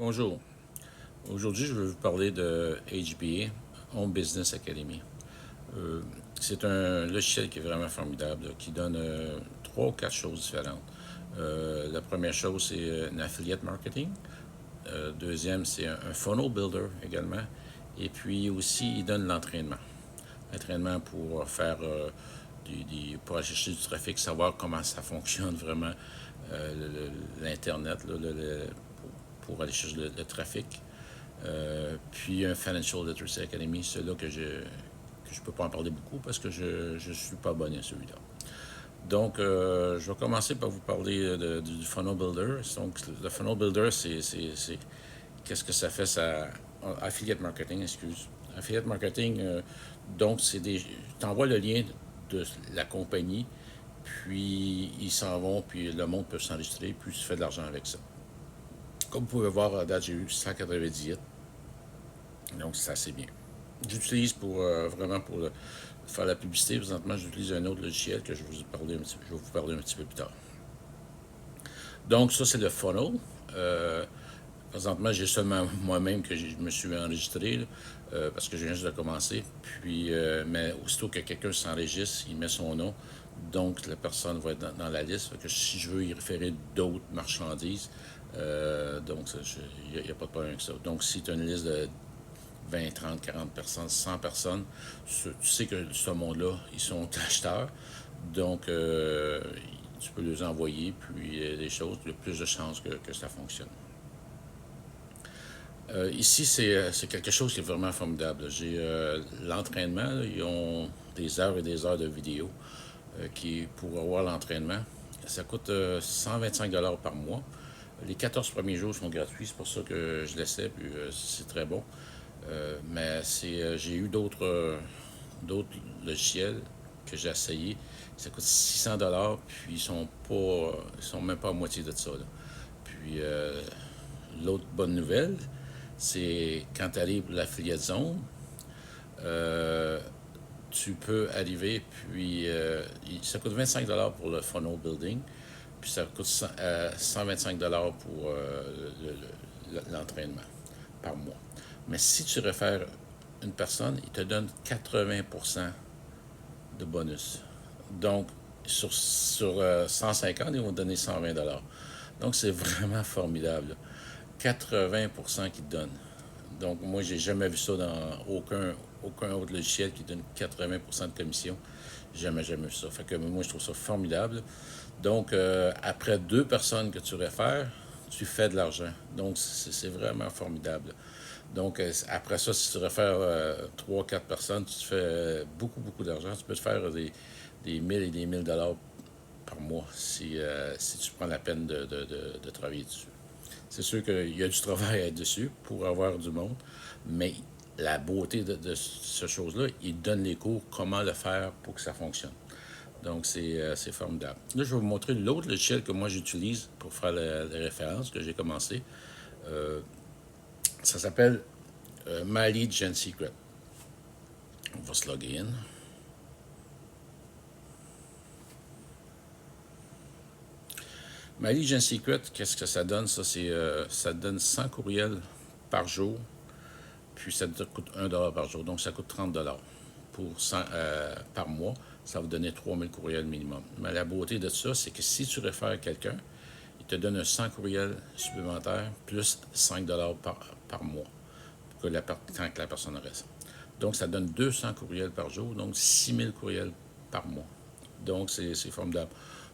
Bonjour. Aujourd'hui, je vais vous parler de HBA, Home Business Academy. Euh, c'est un logiciel qui est vraiment formidable, là, qui donne trois ou quatre choses différentes. La première chose, c'est un affiliate marketing. Deuxième, c'est un funnel builder également. Et puis aussi, il donne l'entraînement. L'entraînement pour faire pour aller chercher du trafic, savoir comment ça fonctionne vraiment, l'Internet, là, pour aller chercher le trafic. Puis un Financial Literacy Academy, c'est là que je ne peux pas en parler beaucoup parce que je ne suis pas abonné à celui-là. Donc, je vais commencer par vous parler du Funnel Builder. Donc, le Funnel Builder, qu'est-ce que ça fait? Affiliate marketing, excuse. Affiliate marketing, donc, tu envoies le lien de la compagnie, puis ils s'en vont, puis le monde peut s'enregistrer, puis tu fais de l'argent avec ça. Comme vous pouvez voir, à date, j'ai eu 190 hits. Donc, c'est assez bien. J'utilise vraiment pour faire la publicité. Présentement, j'utilise un autre logiciel que je vais vous parler un petit peu plus tard. Donc, ça, c'est le funnel. Euh, Présentement, j'ai seulement moi-même que je me suis enregistré là, parce que je viens juste de commencer. Mais aussitôt que quelqu'un s'enregistre, il met son nom. Donc, la personne va être dans la liste. Fait que si je veux y référer d'autres marchandises, donc il n'y a pas de problème avec ça. Donc, si tu as une liste de 20, 30, 40 personnes, 100 personnes, tu sais que ce monde-là, ils sont acheteurs. Donc, tu peux les envoyer, puis les choses, il y a plus de chances que ça fonctionne. Ici, c'est quelque chose qui est vraiment formidable. J'ai l'entraînement, là, ils ont des heures et des heures de vidéo pour avoir l'entraînement. Ça coûte 125 par mois. Les 14 premiers jours sont gratuits, c'est pour ça que je l'essaie, puis c'est très bon. J'ai eu d'autres logiciels que j'ai essayé. Ça coûte 600 puis ils sont même pas à moitié de ça, là. Puis l'autre bonne nouvelle, c'est quand tu arrives pour l'affiliate zone, euh, tu peux arriver, puis ça coûte 25 pour le funnel building, puis ça coûte 125 pour l'entraînement par mois. Mais si tu réfères une personne, il te donne 80% de bonus. Donc, sur 150, ils vont te donner 120 Donc, c'est vraiment formidable. 80% qu'ils te donnent. Donc, moi, j'ai jamais vu ça dans aucun autre logiciel qui donne 80% de commission. Jamais, jamais vu ça. Fait que moi, je trouve ça formidable. Donc, après deux personnes que tu réfères, tu fais de l'argent. Donc, c'est vraiment formidable. Donc, après ça, si tu réfères 3-4 personnes, tu te fais beaucoup, beaucoup d'argent. Tu peux te faire des 1000 et des 1000 par mois si tu prends la peine de travailler dessus. C'est sûr qu'il y a du travail dessus pour avoir du monde, mais la beauté de ce chose-là, il donne les cours comment le faire pour que ça fonctionne. Donc, c'est formidable. Là, je vais vous montrer l'autre logiciel que moi j'utilise pour faire les références que j'ai commencé. Ça s'appelle My Lead Gen Secret. On va se loguer in. My Lead Gen Secret, qu'est-ce que ça donne? Ça donne 100 courriels par jour, puis ça te coûte 1 par jour. Donc, ça coûte 30 par mois. Ça va vous donner 3000 courriels minimum. Mais la beauté de ça, c'est que si tu réfères quelqu'un, il te donne un 100 courriels supplémentaires plus 5 par mois pour que tant que la personne reste. Donc, ça donne 200 courriels par jour, donc 6000 courriels par mois. Donc, c'est formidable.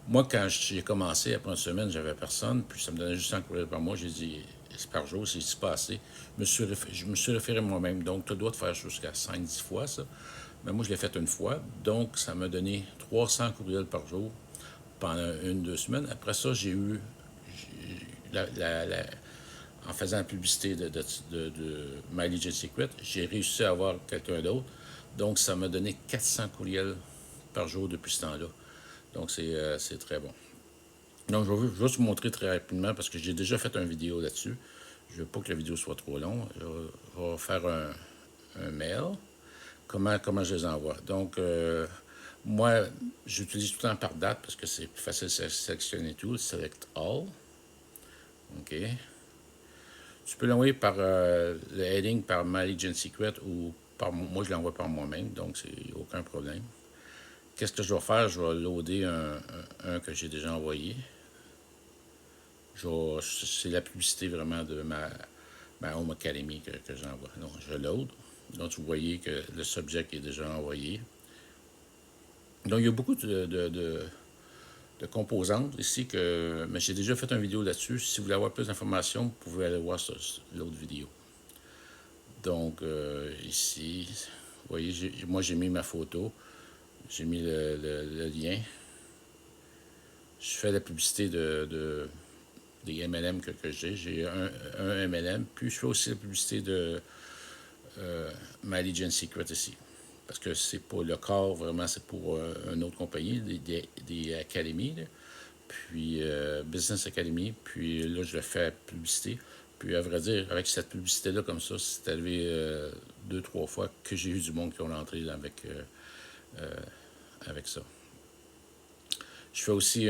Moi, quand j'ai commencé, après une semaine, j'avais personne, puis ça me donnait juste 100 courriels par mois. J'ai dit, c'est par jour, c'est pas assez. Je me suis référé moi-même. Donc, tu dois te faire jusqu'à 5-10 fois, ça. Mais moi, je l'ai fait une fois. Donc, ça m'a donné 300 courriels par jour pendant 1-2 semaines. Après ça, j'ai eu, en faisant la publicité de My Legit Secret, j'ai réussi à avoir quelqu'un d'autre. Donc, ça m'a donné 400 courriels par jour depuis ce temps-là. Donc, c'est très bon. Donc, je vais juste vous montrer très rapidement parce que j'ai déjà fait une vidéo là-dessus. Je ne veux pas que la vidéo soit trop longue. Je vais faire un mail. Comment je les envoie. Donc, moi, j'utilise tout le temps par date parce que c'est plus facile de sélectionner tout. Select all. OK. Tu peux l'envoyer par le heading par My Legion Secret ou par moi, je l'envoie par moi-même, donc c'est aucun problème. Qu'est-ce que je vais faire? Je vais loader un que j'ai déjà envoyé. C'est la publicité vraiment de ma Home Academy que j'envoie. Donc, je load. Donc, vous voyez que le subject est déjà envoyé. Donc, il y a beaucoup de composantes ici mais j'ai déjà fait une vidéo là-dessus. Si vous voulez avoir plus d'informations, vous pouvez aller voir l'autre vidéo. Donc, ici, vous voyez, moi, j'ai mis ma photo. J'ai mis le lien. Je fais la publicité des MLM que j'ai. J'ai un MLM. Puis, je fais aussi la publicité de My Legion Secret ici. Parce que c'est pas le corps, vraiment, c'est pour une autre compagnie, des académies. Là. Puis Business Academy. Puis là, je le fais publicité. Puis à vrai dire, avec cette publicité-là comme ça, c'est arrivé 2-3 fois que j'ai eu du monde qui ont entré là, avec ça. Je fais aussi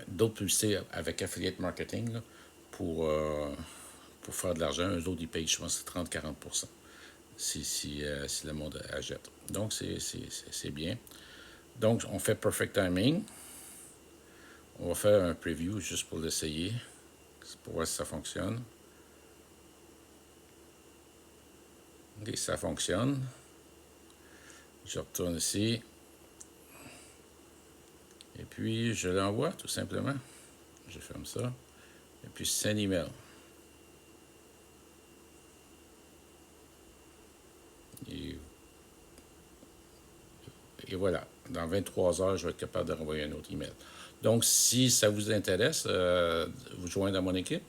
d'autres publicités avec Affiliate Marketing là, pour faire de l'argent. Eux autres, ils payent, je pense, 30-40% si le monde achète. Donc, c'est bien. Donc, on fait Perfect Timing. On va faire un preview juste pour l'essayer, pour voir si ça fonctionne. Ok, ça fonctionne. Je retourne ici. Et puis, je l'envoie tout simplement. Je ferme ça. Et puis, send email. Et voilà. Dans 23 heures, je vais être capable de renvoyer un autre email. Donc, si ça vous intéresse, vous joindre à mon équipe,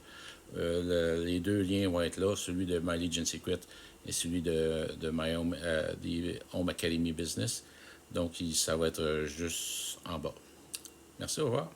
les deux liens vont être là, celui de My Legion Secret et celui de My Home Academy Business. Donc, ça va être juste en bas. Merci, au revoir.